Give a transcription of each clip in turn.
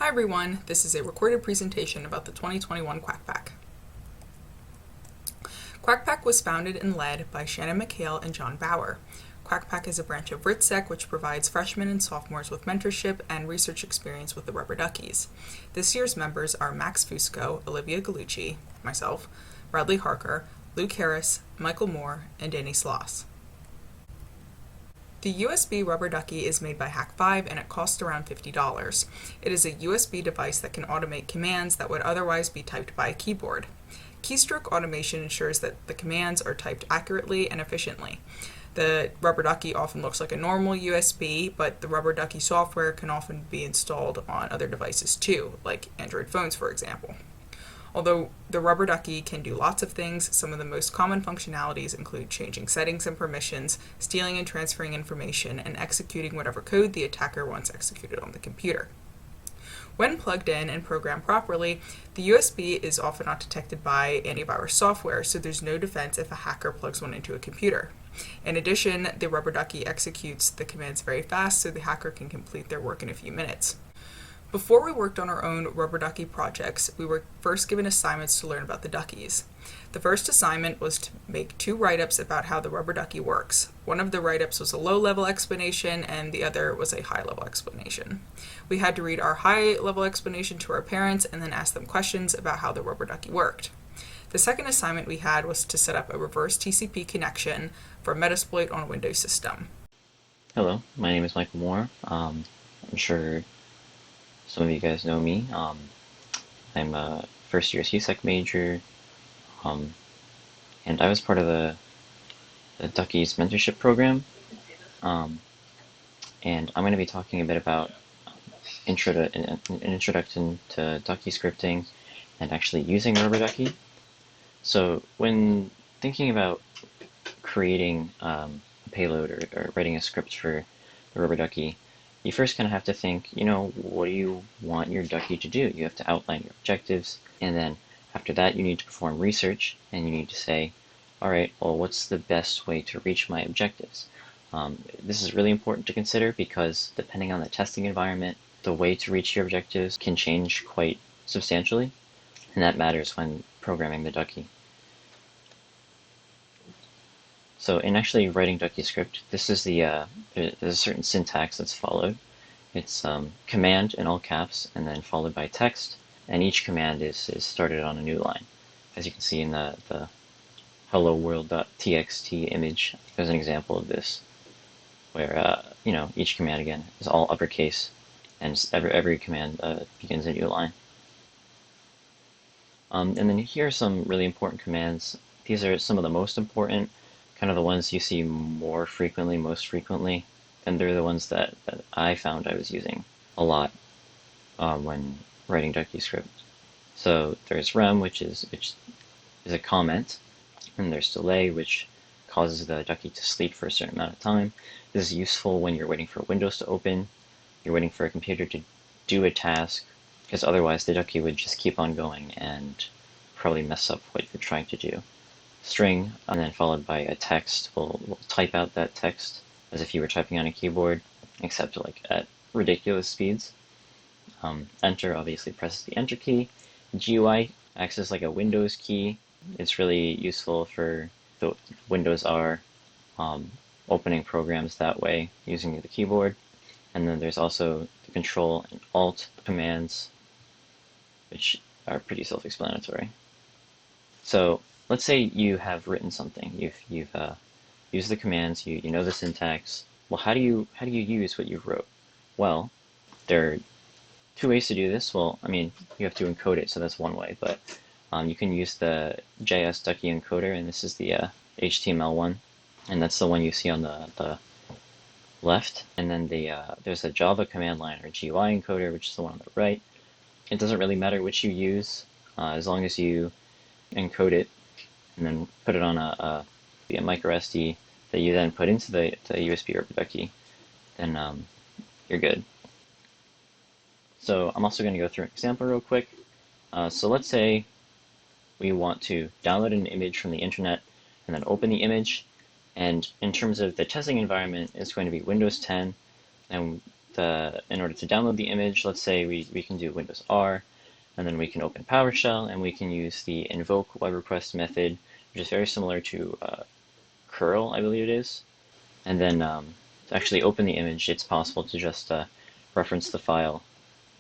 Hi everyone, this is a recorded presentation about the 2021 Quack Pack. Quack Pack was founded and led by Shannon McHale and John Bauer. Quack Pack is a branch of RITSEC which provides freshmen and sophomores with mentorship and research experience with the Rubber Duckies. This year's members are Max Fusco, Olivia Gallucci, myself, Bradley Harker, Luke Harris, Michael Moore, and Danny Sloss. The USB Rubber Ducky is made by Hack5 and it costs around $50. It is a USB device that can automate commands that would otherwise be typed by a keyboard. Keystroke automation ensures that the commands are typed accurately and efficiently. The Rubber Ducky often looks like a normal USB, but the Rubber Ducky software can often be installed on other devices too, like Android phones for example. Although the Rubber Ducky can do lots of things, some of the most common functionalities include changing settings and permissions, stealing and transferring information, and executing whatever code the attacker wants executed on the computer. When plugged in and programmed properly, the USB is often not detected by antivirus software, so there's no defense if a hacker plugs one into a computer. In addition, the Rubber Ducky executes the commands very fast, so the hacker can complete their work in a few minutes. Before we worked on our own Rubber Ducky projects, we were first given assignments to learn about the Duckies. The first assignment was to make 2 write-ups about how the Rubber Ducky works. One of the write-ups was a low-level explanation and the other was a high-level explanation. We had to read our high-level explanation to our parents and then ask them questions about how the Rubber Ducky worked. The second assignment we had was to set up a reverse TCP connection for a Metasploit on a Windows system. Hello, my name is Michael Moore. I'm sure some of you guys know me. I'm a first year CSEC major, and I was part of the Duckies mentorship program. And I'm going to be talking a bit about an introduction to Ducky scripting and actually using Rubber Ducky. So when thinking about creating a payload or writing a script for the Rubber Ducky, you first kind of have to think, what do you want your Ducky to do? You have to outline your objectives, and then after that you need to perform research, and you need to say, all right, well, what's the best way to reach my objectives? This is really important to consider because depending on the testing environment, the way to reach your objectives can change quite substantially, and that matters when programming the Ducky. So in actually writing Ducky script, this is there's a certain syntax that's followed. It's command in all caps and then followed by text, and each command is started on a new line. As you can see in the hello world.txt image, there's an example of this where each command again is all uppercase, and every command begins a new line. And then here are some really important commands. These are some of the most important, kind of the ones you see most frequently, and they're the ones that I found I was using a lot when writing Ducky script. So there's rem, which is a comment, and there's delay, which causes the Ducky to sleep for a certain amount of time. This is useful when you're waiting for Windows to open, you're waiting for a computer to do a task, because otherwise the Ducky would just keep on going and probably mess up what you're trying to do. String, and then followed by a text. We'll type out that text as if you were typing on a keyboard, except like at ridiculous speeds. Enter obviously presses the enter key. GUI acts as like a Windows key. It's really useful for the Windows R opening programs that way using the keyboard. And then there's also the Control and Alt commands, which are pretty self-explanatory. So let's say you have written something. You've used the commands. You know the syntax. Well, how do you use what you wrote? Well, there are 2 ways to do this. Well, I mean, you have to encode it, so that's one way. But you can use the JS Ducky encoder, and this is the HTML one, and that's the one you see on the left. And then there's a Java command line or GUI encoder, which is the one on the right. It doesn't really matter which you use, as long as you encode it and then put it on a micro SD that you then put into the USB Rubber Ducky, then you're good. So I'm also going to go through an example real quick. So let's say we want to download an image from the internet and then open the image, and in terms of the testing environment, it's going to be Windows 10, and in order to download the image, let's say we can do Windows R, and then we can open PowerShell, and we can use the invoke web request method, which is very similar to curl, I believe it is. And then to actually open the image, it's possible to just reference the file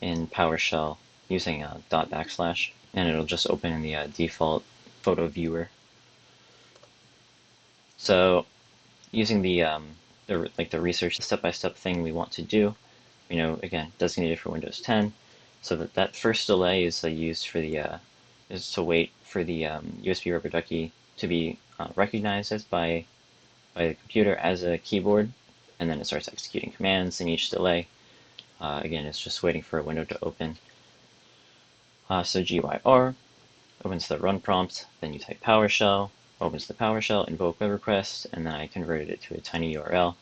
in PowerShell using dot backslash, and it'll just open in the default photo viewer. So using the research step-by-step thing we want to do, again, designated for Windows 10, so that first delay is used for the is to wait for the USB rubber ducky to be recognized as by the computer as a keyboard, and then it starts executing commands in each delay. Again, it's just waiting for a window to open. So GYR opens the run prompt, then you type PowerShell, opens the PowerShell, invoke web request, and then I converted it to a tiny URL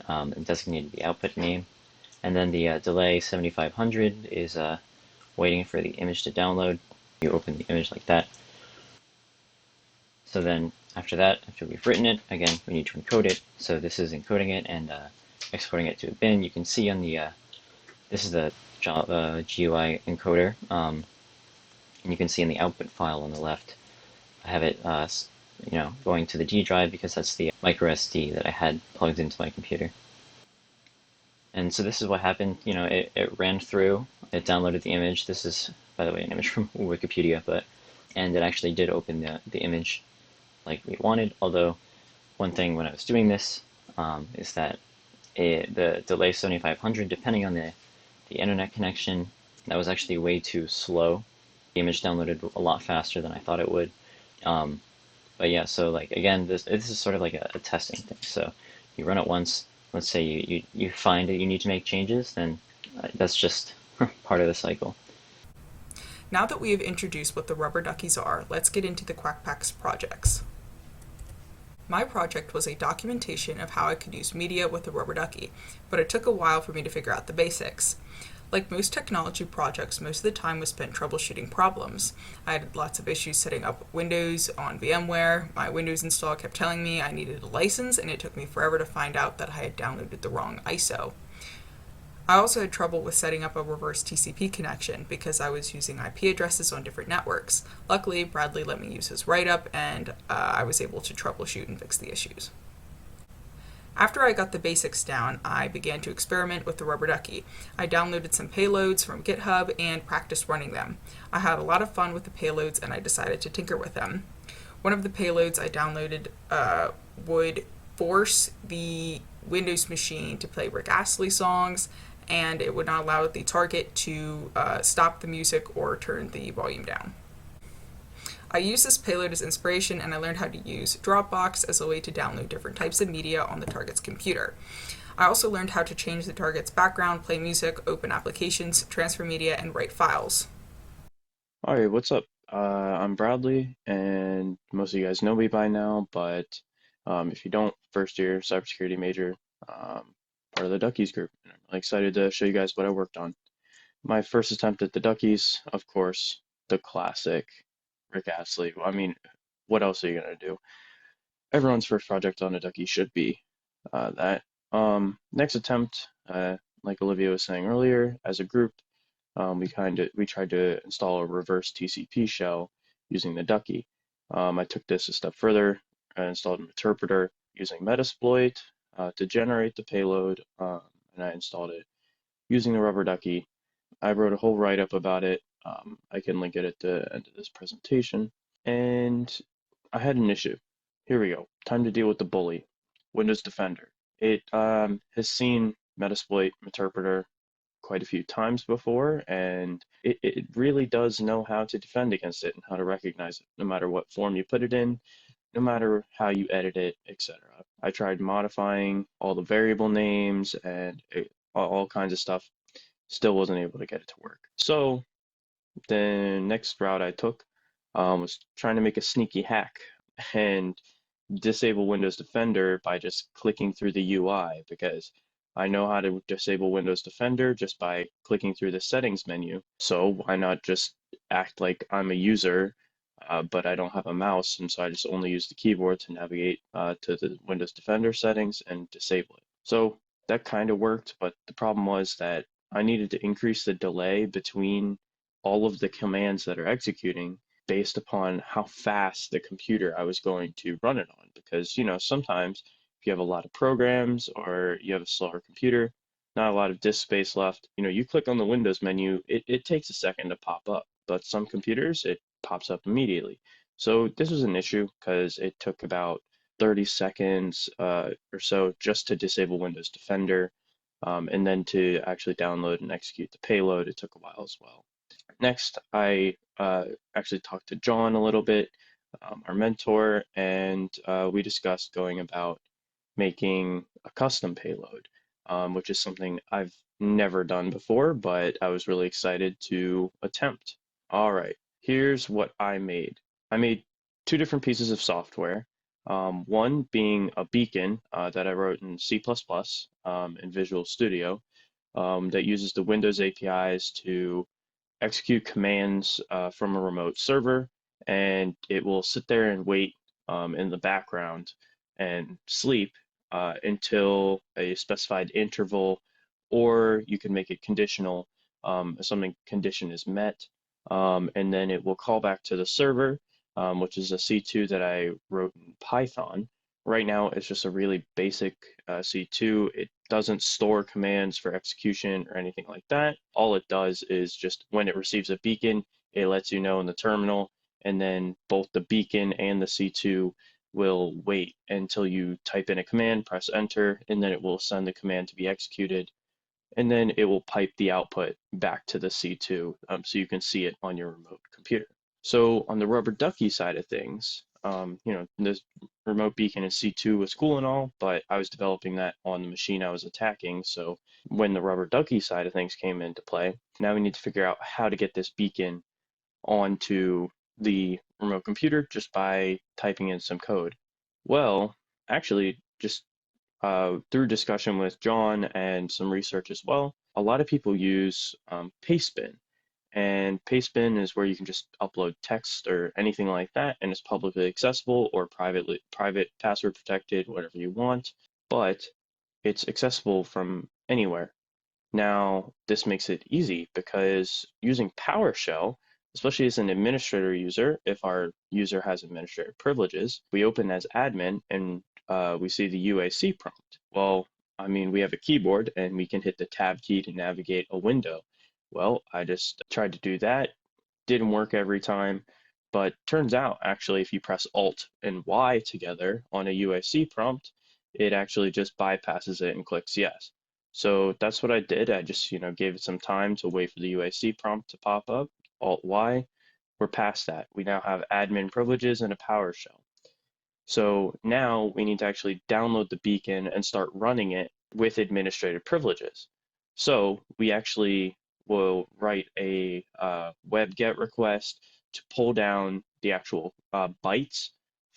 and designated the output name. And then the delay 7500 is waiting for the image to download. You open the image like that. So then after that, after we've written it, again, we need to encode it. So this is encoding it and exporting it to a bin. You can see on the, this is the Java GUI encoder. And you can see in the output file on the left, I have it, going to the D drive because that's the micro SD that I had plugged into my computer. And so this is what happened. It ran through, it downloaded the image. This is, by the way, an image from Wikipedia, and it actually did open the image like we wanted. Although one thing when I was doing this is that the delay 7500, depending on the internet connection, that was actually way too slow. The image downloaded a lot faster than I thought it would. But yeah, so like again, this is sort of like a testing thing. So you run it once. Let's say you find that you need to make changes, then that's just part of the cycle. Now that we have introduced what the rubber duckies are, let's get into the QuackPack's projects. My project was a documentation of how I could use media with the rubber ducky, but it took a while for me to figure out the basics. Like most technology projects, most of the time was spent troubleshooting problems. I had lots of issues setting up Windows on VMware. My Windows install kept telling me I needed a license, and it took me forever to find out that I had downloaded the wrong ISO. I also had trouble with setting up a reverse TCP connection because I was using IP addresses on different networks. Luckily, Bradley let me use his write-up, and I was able to troubleshoot and fix the issues. After I got the basics down, I began to experiment with the rubber ducky. I downloaded some payloads from GitHub and practiced running them. I had a lot of fun with the payloads, and I decided to tinker with them. One of the payloads I downloaded would force the Windows machine to play Rick Astley songs, and it would not allow the target to stop the music or turn the volume down. I used this payload as inspiration, and I learned how to use Dropbox as a way to download different types of media on the target's computer. I also learned how to change the target's background, play music, open applications, transfer media, and write files. Alright, what's up? I'm Bradley, and most of you guys know me by now, but if you don't, first year cybersecurity major, part of the Duckies group. And I'm really excited to show you guys what I worked on. My first attempt at the Duckies, of course, the classic Rick Astley. I mean, what else are you gonna do? Everyone's first project on a Ducky should be that. Next attempt, like Olivia was saying earlier, as a group, we tried to install a reverse TCP shell using the Ducky. I took this a step further. I installed an interpreter using Metasploit to generate the payload, and I installed it using the rubber ducky. I wrote a whole write-up about it. I can link it at the end of this presentation. And I had an issue. Here we go. Time to deal with the bully, Windows Defender. It has seen Metasploit interpreter quite a few times before, and it really does know how to defend against it and how to recognize it, no matter what form you put it in, no matter how you edit it, etc. I tried modifying all the variable names and all kinds of stuff, still wasn't able to get it to work. So the next route I took was trying to make a sneaky hack and disable Windows Defender by just clicking through the UI, because I know how to disable Windows Defender just by clicking through the settings menu. So why not just act like I'm a user, but I don't have a mouse, and so I just only use the keyboard to navigate to the Windows Defender settings and disable it. So that kind of worked, but the problem was that I needed to increase the delay between all of the commands that are executing based upon how fast the computer I was going to run it on. Because, sometimes if you have a lot of programs or you have a slower computer, not a lot of disk space left, you click on the Windows menu, it takes a second to pop up, but some computers, it pops up immediately. So this was an issue because it took about 30 seconds or so just to disable Windows Defender, and then to actually download and execute the payload, it took a while as well. Next, I actually talked to John a little bit, our mentor, and we discussed going about making a custom payload, which is something I've never done before, but I was really excited to attempt. All right, here's what I made. I made two different pieces of software. One being a beacon that I wrote in C++ in Visual Studio that uses the Windows APIs to execute commands from a remote server, and it will sit there and wait in the background and sleep until a specified interval, or you can make it conditional if something condition is met, and then it will call back to the server, which is a C2 that I wrote in Python. Right now, it's just a really basic C2. It doesn't store commands for execution or anything like that. All it does is just when it receives a beacon, it lets you know in the terminal, and then both the beacon and the C2 will wait until you type in a command, press enter, and then it will send the command to be executed, and then it will pipe the output back to the C2 so you can see it on your remote computer. So on the Rubber Ducky side of things, this remote beacon in C2 was cool and all, but I was developing that on the machine I was attacking. So when the Rubber Ducky side of things came into play, now we need to figure out how to get this beacon onto the remote computer just by typing in some code. Well, actually, just through discussion with John and some research as well, a lot of people use Pastebin. And Pastebin is where you can just upload text or anything like that, and it's publicly accessible or private password protected, whatever you want, but it's accessible from anywhere. Now, this makes it easy because using PowerShell, especially as an administrator user, if our user has administrator privileges, we open as admin and we see the UAC prompt. Well, I mean, we have a keyboard and we can hit the tab key to navigate a window. Well, I just tried to do that. Didn't work every time, but turns out actually if you press Alt and Y together on a UAC prompt, it actually just bypasses it and clicks yes. So that's what I did. I just, gave it some time to wait for the UAC prompt to pop up, Alt Y. We're past that. We now have admin privileges and a PowerShell. So now we need to actually download the beacon and start running it with administrative privileges. So we actually will write a web GET request to pull down the actual bytes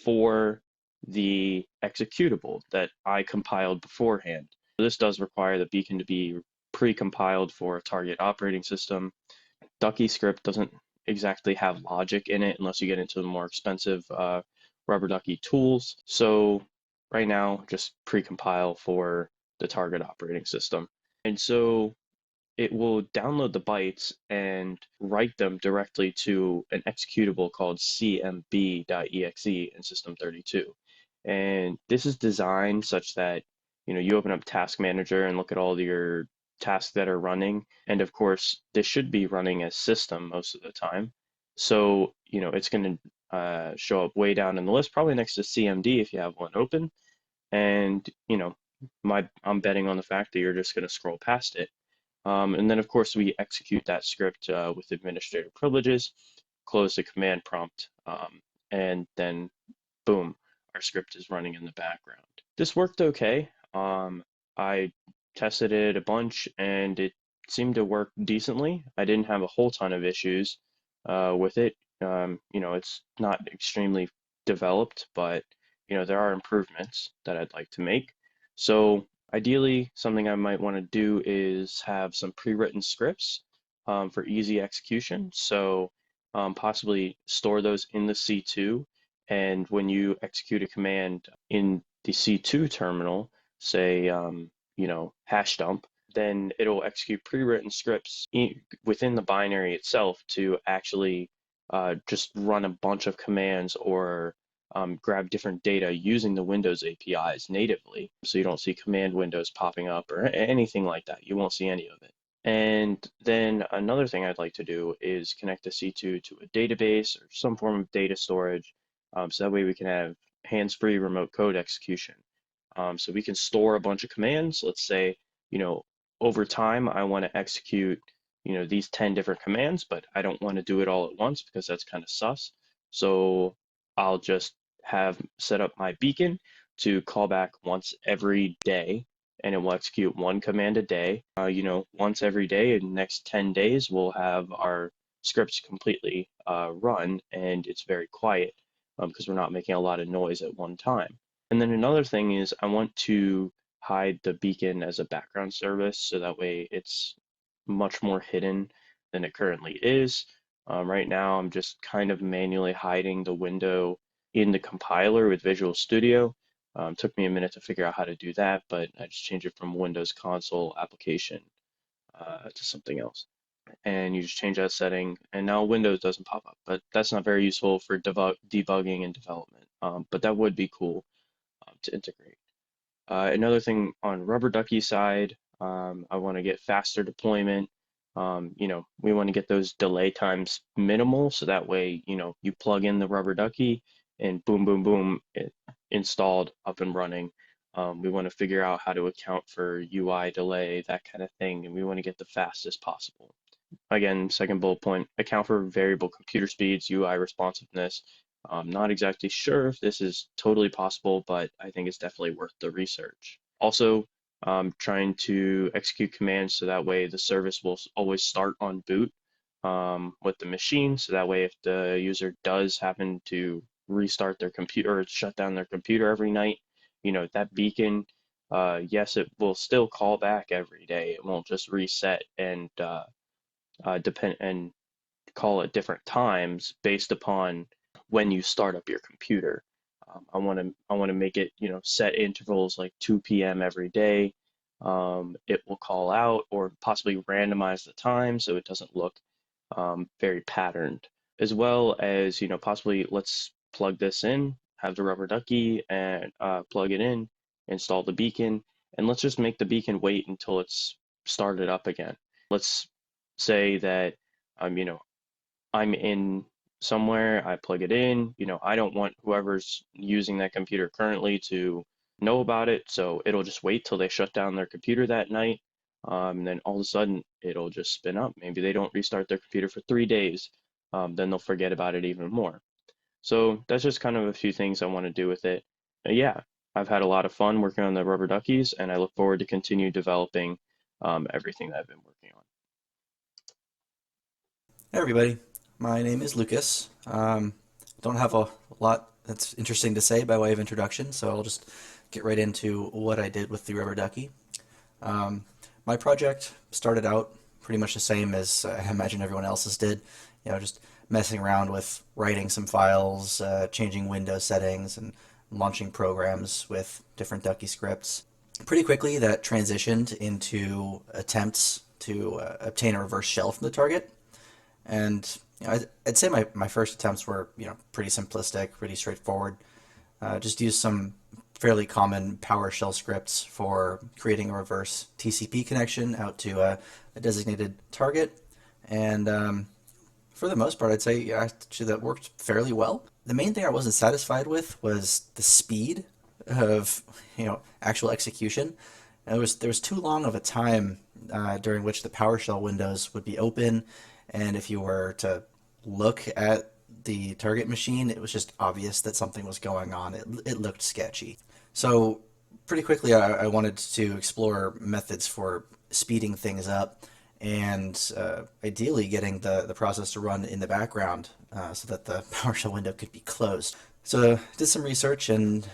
for the executable that I compiled beforehand. This does require the beacon to be pre-compiled for a target operating system. Ducky Script doesn't exactly have logic in it unless you get into the more expensive Rubber Ducky tools. So right now, just pre-compile for the target operating system. And so it will download the bytes and write them directly to an executable called cmb.exe in System32. And this is designed such that you open up Task Manager and look at all your tasks that are running. And of course, this should be running as system most of the time. So, it's going to show up way down in the list, probably next to CMD if you have one open. And, I'm betting on the fact that you're just going to scroll past it. And then, of course, we execute that script with administrative privileges, close the command prompt, and then, boom, our script is running in the background. This worked okay. I tested it a bunch, and it seemed to work decently. I didn't have a whole ton of issues with it. It's not extremely developed, but, there are improvements that I'd like to make. So ideally, something I might want to do is have some pre-written scripts for easy execution. So possibly store those in the C2, and when you execute a command in the C2 terminal, say hash dump, then it'll execute pre-written scripts within the binary itself to actually just run a bunch of commands or grab different data using the Windows APIs natively. So you don't see command windows popping up or anything like that. You won't see any of it. And then another thing I'd like to do is connect the C2 to a database or some form of data storage, so that way we can have hands-free remote code execution. So we can store a bunch of commands. Let's say, you know, over time, I want to execute, these 10 different commands, but I don't want to do it all at once because that's kind of sus. So I'll just have set up my beacon to call back once every day, and it will execute one command a day. Once every day. In the next 10 days, we'll have our scripts completely run, and it's very quiet because we're not making a lot of noise at one time. And then another thing is I want to hide the beacon as a background service so that way it's much more hidden than it currently is. Right now, I'm just kind of manually hiding the window in the compiler with Visual Studio. Took me a minute to figure out how to do that, but I just changed it from Windows Console application to something else. And you just change that setting, and now Windows doesn't pop up. But that's not very useful for debugging and development. But that would be cool to integrate. Another thing on Rubber Ducky side, I want to get faster deployment. We want to get those delay times minimal, so that way, you plug in the Rubber Ducky and boom, boom, boom, it installed, up and running. We want to figure out how to account for UI delay, that kind of thing, and we want to get the fastest possible. Again, second bullet point, account for variable computer speeds, UI responsiveness. I'm not exactly sure if this is totally possible, but I think it's definitely worth the research. Also, trying to execute commands so that way the service will always start on boot with the machine. So that way if the user does happen to restart their computer or shut down their computer every night, that beacon, yes, it will still call back every day. It won't just reset and depend and call at different times based upon when you start up your computer. I want to make it, set intervals like 2 p.m. every day. It will call out or possibly randomize the time so it doesn't look very patterned, as well as, possibly let's plug this in, have the rubber ducky and plug it in, install the beacon, and let's just make the beacon wait until it's started up again. Let's say that I'm in somewhere, I plug it in, I don't want whoever's using that computer currently to know about it, so it'll just wait till they shut down their computer that night. And then all of a sudden it'll just spin up. Maybe they don't restart their computer for 3 days, then they'll forget about it even more. So that's just kind of a few things I want to do with it. Yeah, I've had a lot of fun working on the rubber duckies, and I look forward to continue developing everything that I've been working on. Hey everybody, my name is Lucas. Don't have a lot that's interesting to say by way of introduction, so I'll just get right into what I did with the rubber ducky. Um, my project started out pretty much the same as I imagine everyone else's did. Just messing around with writing some files, changing Windows settings, and launching programs with different Ducky scripts. Pretty quickly, that transitioned into attempts to obtain a reverse shell from the target. And I'd say my first attempts were pretty simplistic, pretty straightforward. Just used some fairly common PowerShell scripts for creating a reverse TCP connection out to a designated target. And for the most part, I'd say actually that worked fairly well. The main thing I wasn't satisfied with was the speed of actual execution. There was too long of a time during which the PowerShell windows would be open, and if you were to look at the target machine, it was just obvious that something was going on. It looked sketchy. So pretty quickly, I wanted to explore methods for speeding things up and ideally getting the process to run in the background so that the PowerShell window could be closed. So I did some research and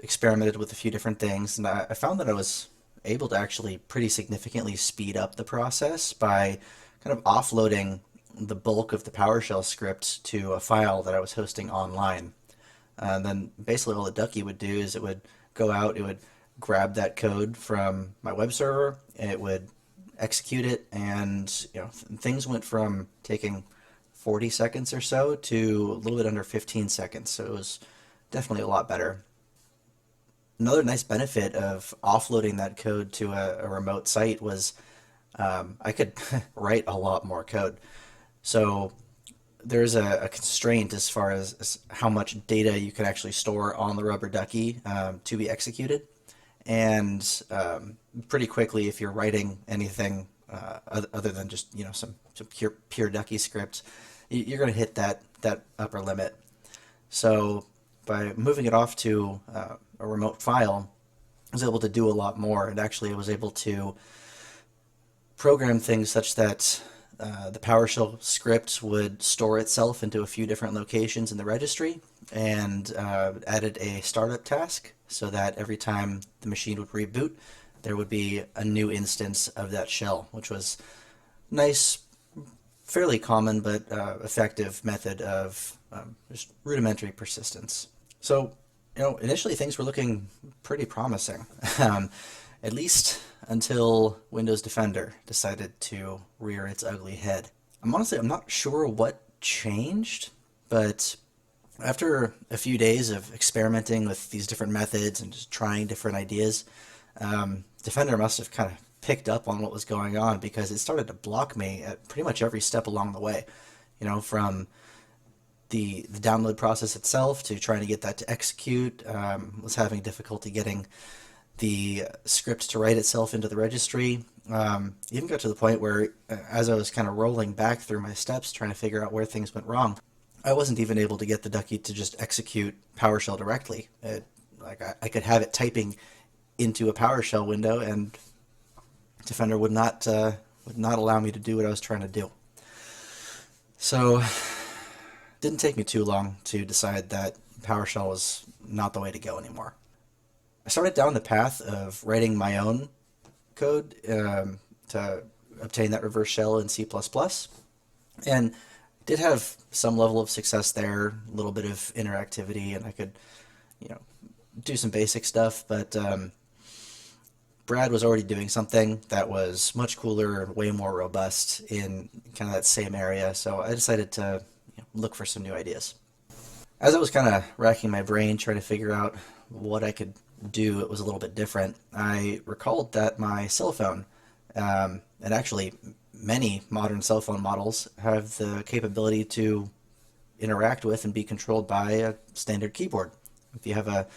experimented with a few different things, and I found that I was able to actually pretty significantly speed up the process by kind of offloading the bulk of the PowerShell script to a file that I was hosting online. And then basically all the Ducky would do is it would go out, it would grab that code from my web server, and it would execute it, and things went from taking 40 seconds or so to a little bit under 15 seconds. So it was definitely a lot better. Another nice benefit of offloading that code to a remote site was I could write a lot more code. So there's a constraint as far as how much data you can actually store on the rubber ducky to be executed. And pretty quickly, if you're writing anything other than just some pure Ducky script, you're going to hit that upper limit. So by moving it off to a remote file, I was able to do a lot more, and actually I was able to program things such that the PowerShell script would store itself into a few different locations in the registry, and added a startup task so that every time the machine would reboot, there would be a new instance of that shell, which was nice, fairly common but effective method of just rudimentary persistence. So, initially things were looking pretty promising, at least until Windows Defender decided to rear its ugly head. I'm not sure what changed, but after a few days of experimenting with these different methods and just trying different ideas, Defender must have kind of picked up on what was going on, because it started to block me at pretty much every step along the way. From the download process itself to trying to get that to execute, was having difficulty getting the script to write itself into the registry. Even got to the point where, as I was kind of rolling back through my steps trying to figure out where things went wrong, I wasn't even able to get the Ducky to just execute PowerShell directly. I could have it typing into a PowerShell window, and Defender would not allow me to do what I was trying to do. So it didn't take me too long to decide that PowerShell was not the way to go anymore. I started down the path of writing my own code to obtain that reverse shell in C++, and did have some level of success there, a little bit of interactivity, and I could, do some basic stuff, but Brad was already doing something that was much cooler and way more robust in kind of that same area, so I decided to look for some new ideas. As I was kind of racking my brain trying to figure out what I could do, it was a little bit different. I recalled that my cell phone, and actually many modern cell phone models, have the capability to interact with and be controlled by a standard keyboard. If you have a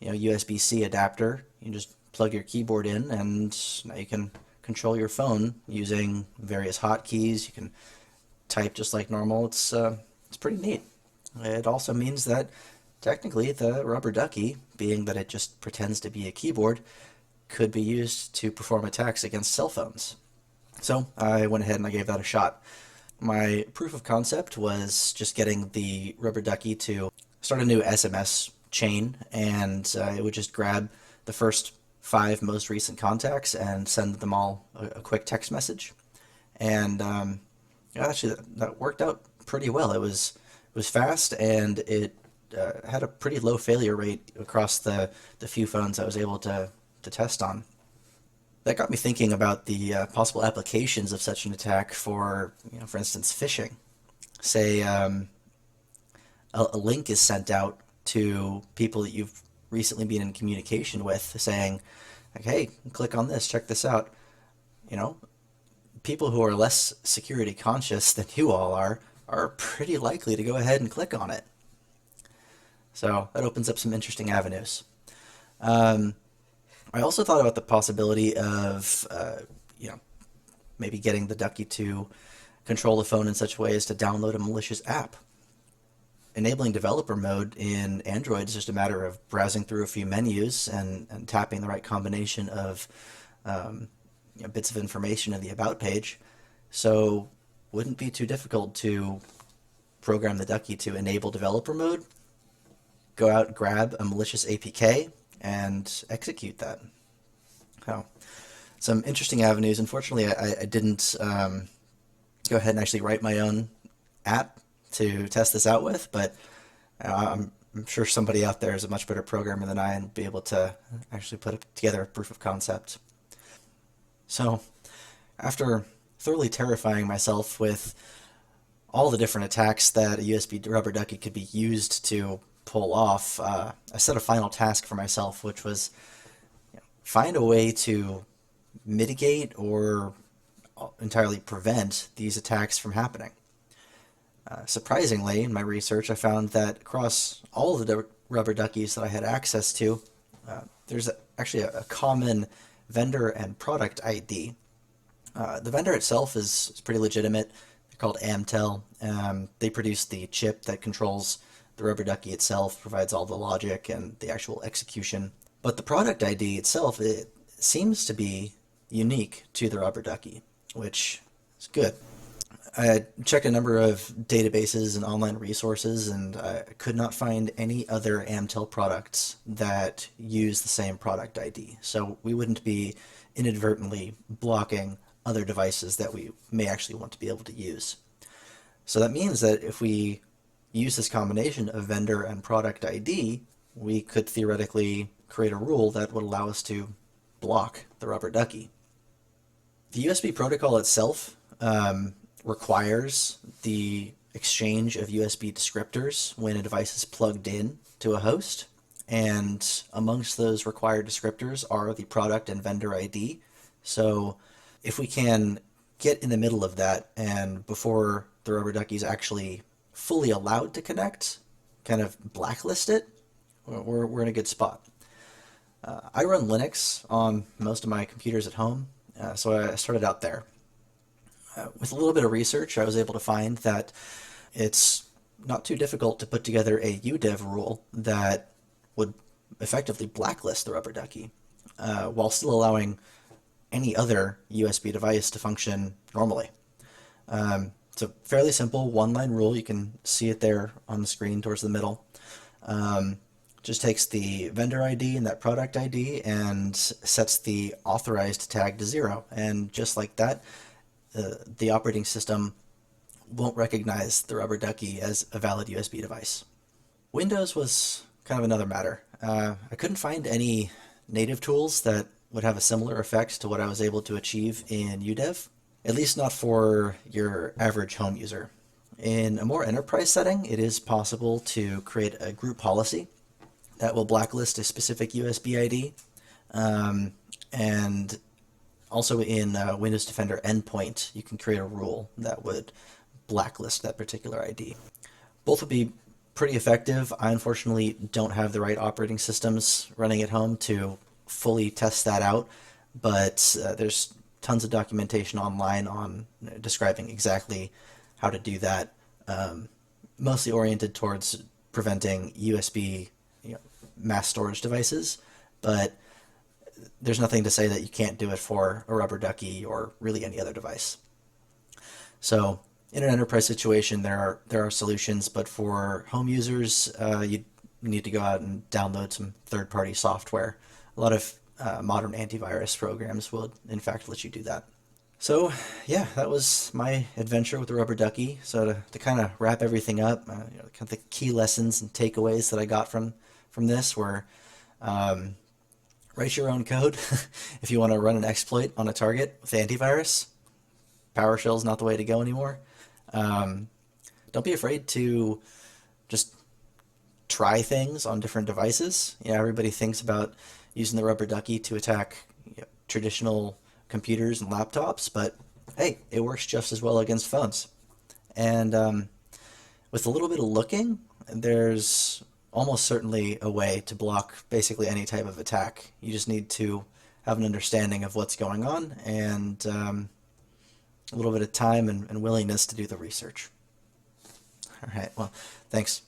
USB-C adapter, you just plug your keyboard in, and now you can control your phone using various hotkeys. You can type just like normal. It's pretty neat. It also means that technically the rubber ducky, being that it just pretends to be a keyboard, could be used to perform attacks against cell phones. So I went ahead and I gave that a shot. My proof of concept was just getting the rubber ducky to start a new SMS chain, and it would just grab the first 5 most recent contacts and send them all a quick text message. And actually that worked out pretty well. It was fast, and it had a pretty low failure rate across the few phones I was able to test on. That got me thinking about the possible applications of such an attack for instance, phishing. Say a link is sent out to people that you've recently been in communication with, saying, like, hey, click on this, check this out. People who are less security conscious than you all are pretty likely to go ahead and click on it. So that opens up some interesting avenues. I also thought about the possibility of, maybe getting the Ducky to control the phone in such a way as to download a malicious app. Enabling developer mode in Android is just a matter of browsing through a few menus and tapping the right combination of bits of information in the About page. So wouldn't be too difficult to program the Ducky to enable developer mode, go out, grab a malicious APK, and execute that. So, some interesting avenues. Unfortunately, I didn't go ahead and actually write my own app to test this out with, but I'm I'm sure somebody out there is a much better programmer than I and be able to actually put together a proof of concept. So, after thoroughly terrifying myself with all the different attacks that a USB rubber ducky could be used to pull off, I set a final task for myself, which was find a way to mitigate or entirely prevent these attacks from happening. Surprisingly, in my research, I found that across all of the rubber duckies that I had access to, there's actually a common vendor and product ID. The vendor itself is pretty legitimate. They're called Amtel. They produce the chip that controls the rubber ducky itself, provides all the logic and the actual execution. But the product ID itself, it seems to be unique to the rubber ducky, which is good. I checked a number of databases and online resources, and I could not find any other Amtel products that use the same product ID. So we wouldn't be inadvertently blocking other devices that we may actually want to be able to use. So that means that if we use this combination of vendor and product ID, we could theoretically create a rule that would allow us to block the rubber ducky. The USB protocol itself requires the exchange of USB descriptors when a device is plugged in to a host, and amongst those required descriptors are the product and vendor ID. So if we can get in the middle of that and before the rubber ducky is actually fully allowed to connect, kind of blacklist it, we're in a good spot. I run Linux on most of my computers at home, so I started out there. With a little bit of research, I was able to find that it's not too difficult to put together a UDEV rule that would effectively blacklist the rubber ducky, while still allowing any other USB device to function normally. It's a fairly simple one-line rule. You can see it there on the screen towards the middle. Just takes the vendor ID and that product ID and sets the authorized tag to 0. And just like that, the operating system won't recognize the rubber ducky as a valid USB device. Windows was kind of another matter. I couldn't find any native tools that would have a similar effect to what I was able to achieve in UDEV, at least not for your average home user. In a more enterprise setting, it is possible to create a group policy that will blacklist a specific USB ID, and also in Windows Defender Endpoint, you can create a rule that would blacklist that particular ID. Both would be pretty effective. I unfortunately don't have the right operating systems running at home to fully test that out, but there's tons of documentation online on describing exactly how to do that, mostly oriented towards preventing USB mass storage devices, but there's nothing to say that you can't do it for a rubber ducky or really any other device. So in an enterprise situation, there are solutions, but for home users, you need to go out and download some third-party software. A lot of modern antivirus programs will, in fact, let you do that. So yeah, that was my adventure with the rubber ducky. So to kind of wrap everything up, kind of the key lessons and takeaways that I got from this were, write your own code if you want to run an exploit on a target with antivirus. PowerShell is not the way to go anymore. Don't be afraid to just try things on different devices. Everybody thinks about using the rubber ducky to attack traditional computers and laptops, but hey, it works just as well against phones. And with a little bit of looking, there's almost certainly a way to block basically any type of attack. You just need to have an understanding of what's going on and a little bit of time and willingness to do the research. All right, well, thanks.